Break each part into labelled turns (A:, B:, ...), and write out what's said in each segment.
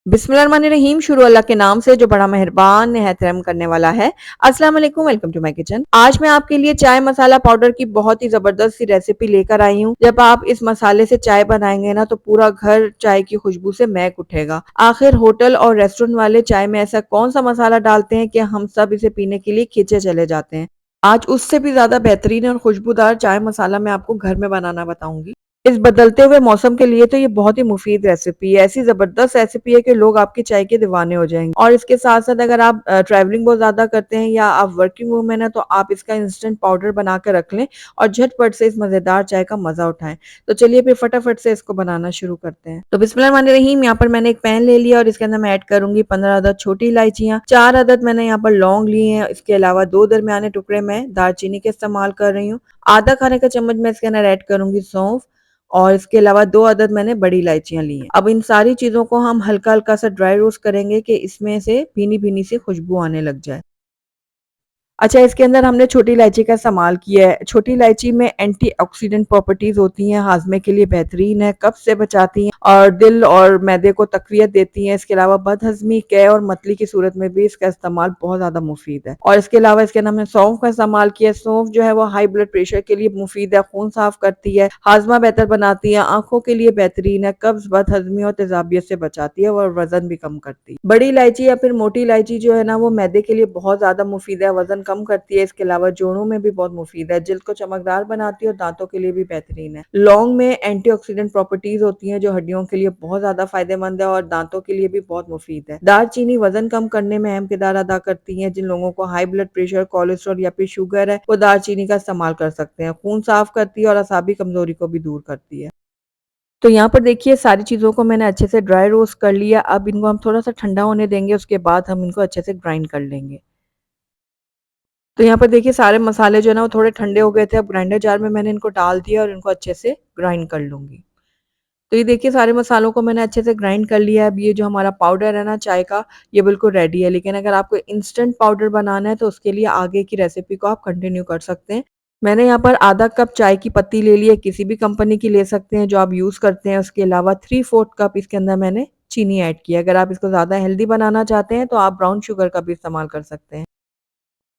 A: बिस्मिल्लाहिर्रहमानिर्रहीम। शुरू अल्लाह के नाम से जो बड़ा मेहरबान निहायत रहम करने वाला है। अस्सलाम वालेकुम, वेलकम टू माय किचन। आज मैं आपके लिए चाय मसाला पाउडर की बहुत ही जबरदस्त सी रेसिपी लेकर आई हूँ। जब आप इस मसाले से चाय बनाएंगे ना तो पूरा घर चाय की खुशबू से महक उठेगा। आखिर होटल और रेस्टोरेंट वाले चाय में ऐसा कौन सा मसाला डालते हैं कि हम सब इसे पीने के लिए खींचे चले जाते हैं। आज उससे भी ज्यादा बेहतरीन और खुशबूदार चाय मसाला मैं आपको घर में बनाना बताऊंगी। इस बदलते हुए मौसम के लिए तो ये बहुत ही मुफीद रेसिपी है। ऐसी जबरदस्त रेसिपी है कि लोग आपकी चाय के दीवाने हो जाएंगे। और इसके साथ साथ अगर आप ट्रैवलिंग बहुत ज्यादा करते हैं या आप वर्किंग वूमेन है तो आप इसका इंस्टेंट पाउडर बना कर रख लें और झटपट से इस मजेदार चाय का मजा उठाएं। तो चलिए फिर फटाफट से इसको बनाना शुरू करते हैं। तो बिस्मिल्लाहिर्रहमानिर्रहीम। यहाँ पर मैंने एक पैन ले लिया और इसके अंदर मैं ऐड करूंगी 15 अदद छोटी इलायचियाँ, 4 अदद मैंने यहाँ पर लौंग लिए हैं। इसके अलावा 2 दरमियाने टुकड़े मैं दालचीनी के इस्तेमाल कर रही हूँ। आधा खाने का चम्मच मैं इसके अंदर ऐड करूंगी सौंफ और इसके अलावा 2 अदद मैंने बड़ी इलायचियाँ ली हैं। अब इन सारी चीज़ों को हम हल्का-हल्का सा ड्राई रोस्ट करेंगे कि इसमें से भीनी-भीनी सी खुशबू आने लग जाए। अच्छा, इसके अंदर हमने छोटी इलायची का इस्तेमाल किया है। छोटी इलायची में एंटीऑक्सीडेंट प्रॉपर्टीज होती हैं, हाजमे के लिए बेहतरीन है, कब्ज से बचाती हैं और दिल और मैदे को तकवियत देती हैं। इसके अलावा बदहजमी, कै और मतली की सूरत में भी इसका इस्तेमाल बहुत ज़्यादा मुफीद है। और इसके अलावा इसके अंदर हमने सौंफ का इस्तेमाल किया है। सौंफ जो है वो हाई ब्लड प्रेशर के लिए मुफीद है, खून साफ करती है, हाजमा बेहतर बनाती है, आंखों के लिए बेहतरीन है, कब्ज, बदहजमी और तेजाबियत से बचाती है और वजन भी कम करती है। बड़ी इलायची या फिर मोटी इलायची जो है ना वो मैदे के लिए बहुत ज्यादा मुफीद है, वजन कम करती है। इसके अलावा जोड़ों में भी बहुत मुफीद है, जिल्द को चमकदार बनाती है और दांतों के लिए भी बेहतरीन है। लौंग में एंटीऑक्सीडेंट प्रॉपर्टीज होती हैं जो हड्डियों के लिए बहुत ज्यादा फायदेमंद है और दांतों के लिए भी बहुत मुफीद है। दालचीनी वजन कम करने में अहम किरदार अदा करती है। जिन लोगों को हाई ब्लड प्रेशर, कोलेस्ट्रॉल या फिर शुगर है वो दालचीनी का इस्तेमाल कर सकते हैं। खून साफ करती है और असाबी कमजोरी को भी दूर करती है। तो यहाँ पर देखिए सारी चीज़ों को मैंने अच्छे से ड्राई रोस्ट कर लिया। अब इनको हम थोड़ा-सा ठंडा होने देंगे, उसके बाद हम इनको अच्छे से ग्राइंड कर लेंगे। तो यहाँ पर देखिए सारे मसाले जो है ना वो थोड़े ठंडे हो गए थे। अब ग्राइंडर जार में मैंने इनको डाल दिया और इनको अच्छे से ग्राइंड कर लूँगी। तो ये देखिए सारे मसालों को मैंने अच्छे से ग्राइंड कर लिया है। अब ये जो हमारा पाउडर है ना चाय का, ये बिल्कुल रेडी है। लेकिन अगर आपको इंस्टेंट पाउडर बनाना है तो उसके लिए आगे की रेसिपी को आप कंटिन्यू कर सकते हैं। मैंने यहाँ पर आधा कप चाय की पत्ती ले ली है, किसी भी कंपनी की ले सकते हैं जो आप यूज़ करते हैं। उसके अलावा 3/4 कप इसके अंदर मैंने चीनी ऐड की है। अगर आप इसको ज़्यादा हेल्दी बनाना चाहते हैं तो आप ब्राउन शुगर का भी इस्तेमाल कर सकते हैं।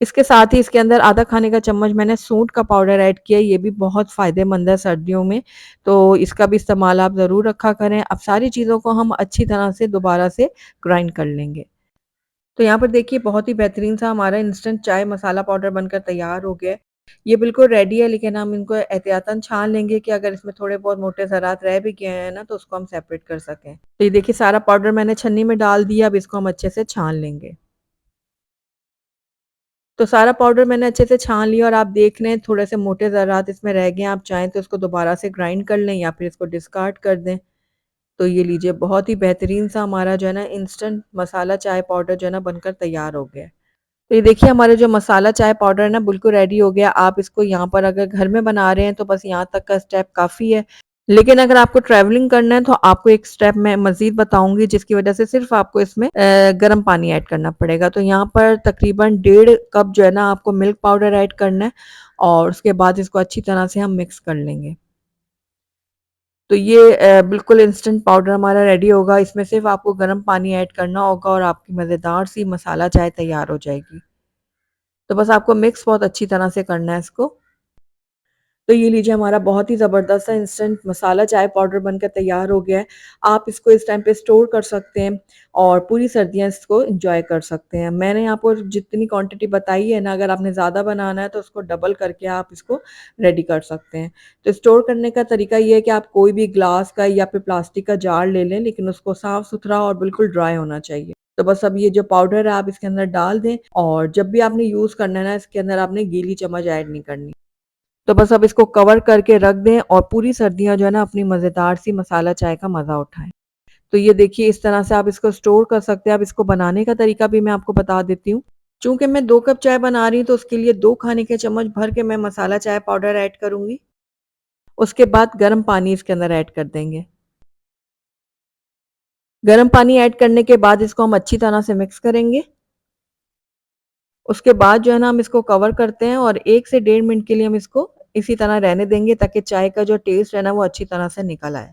A: इसके साथ ही इसके अंदर आधा खाने का चम्मच मैंने सूंठ का पाउडर ऐड किया है, ये भी बहुत फ़ायदेमंद है सर्दियों में, तो इसका भी इस्तेमाल आप ज़रूर रखा करें। अब सारी चीज़ों को हम अच्छी तरह से दोबारा से ग्राइंड कर लेंगे। तो यहाँ पर देखिए बहुत ही बेहतरीन सा हमारा इंस्टेंट चाय मसाला पाउडर बनकर तैयार हो गया है। ये बिल्कुल रेडी है, लेकिन हम इनको एहतियातन छान लेंगे कि अगर इसमें थोड़े बहुत मोटे ज़रात रह भी गए हैं ना तो उसको हम सेपरेट कर सकें। तो ये देखिए सारा पाउडर मैंने छन्नी में डाल दिया, अब इसको हम अच्छे से छान लेंगे। तो सारा पाउडर मैंने अच्छे से छान लिया और आप देख लें थोड़े से मोटे ज़रात इसमें रह गए हैं। आप चाहें तो इसको दोबारा से ग्राइंड कर लें या फिर इसको डिस्कार्ड कर दें। तो ये लीजिए बहुत ही बेहतरीन सा हमारा जो है ना इंस्टेंट मसाला चाय पाउडर जो है ना बनकर तैयार हो गया है। तो ये देखिए हमारे जो मसाला चाय पाउडर है ना बिल्कुल रेडी हो गया। आप इसको यहाँ पर अगर घर में बना रहे हैं तो बस यहाँ तक का स्टेप काफ़ी है। लेकिन अगर आपको ट्रैवलिंग करना है तो आपको एक स्टेप मैं मज़ीद बताऊँगी जिसकी वज़ह से सिर्फ़ आपको इसमें गर्म पानी ऐड करना पड़ेगा। तो यहाँ पर तकरीबन 1.5 कप जो है ना आपको मिल्क पाउडर ऐड करना है और उसके बाद इसको अच्छी तरह से हम मिक्स कर लेंगे। तो ये बिल्कुल इंस्टेंट पाउडर हमारा रेडी होगा। इसमें सिर्फ़ आपको गर्म पानी ऐड करना होगा और आपकी मज़ेदार सी मसाला चाय तैयार हो जाएगी। तो बस आपको मिक्स बहुत अच्छी तरह से करना है इसको। तो ये लीजिए हमारा बहुत ही ज़बरदस्त सा इंस्टेंट मसाला चाय पाउडर बनकर तैयार हो गया है। आप इसको इस टाइम पे स्टोर कर सकते हैं और पूरी सर्दियाँ इसको एंजॉय कर सकते हैं। मैंने आपको जितनी क्वांटिटी बताई है ना, अगर आपने ज़्यादा बनाना है तो उसको डबल करके आप इसको रेडी कर सकते हैं। तो स्टोर करने का तरीका ये है कि आप कोई भी ग्लास का या फिर प्लास्टिक का जार ले लें, लेकिन उसको साफ़ सुथरा और बिल्कुल ड्राई होना चाहिए। तो बस अब ये जो पाउडर है आप इसके अंदर डाल दें और जब भी आपने यूज़ करना है ना इसके अंदर आपने गीली चम्मच ऐड नहीं करनी। तो बस अब इसको कवर करके रख दें और पूरी सर्दियाँ जो है ना अपनी मज़ेदार सी मसाला चाय का मज़ा उठाएँ। तो ये देखिए इस तरह से आप इसको स्टोर कर सकते हैं। अब इसको बनाने का तरीका भी मैं आपको बता देती हूँ। चूँकि मैं 2 कप चाय बना रही हूँ तो उसके लिए 2 खाने के चम्मच भर के मैं मसाला चाय पाउडर ऐड करूँगी। उसके बाद गर्म पानी इसके अंदर ऐड कर देंगे। गर्म पानी ऐड करने के बाद इसको हम अच्छी तरह से मिक्स करेंगे। उसके बाद जो है ना हम इसको कवर करते हैं और 1 से 1.5 मिनट के लिए हम इसको इसी तरह रहने देंगे ताकि चाय का जो टेस्ट है ना वो अच्छी तरह से निकल आए।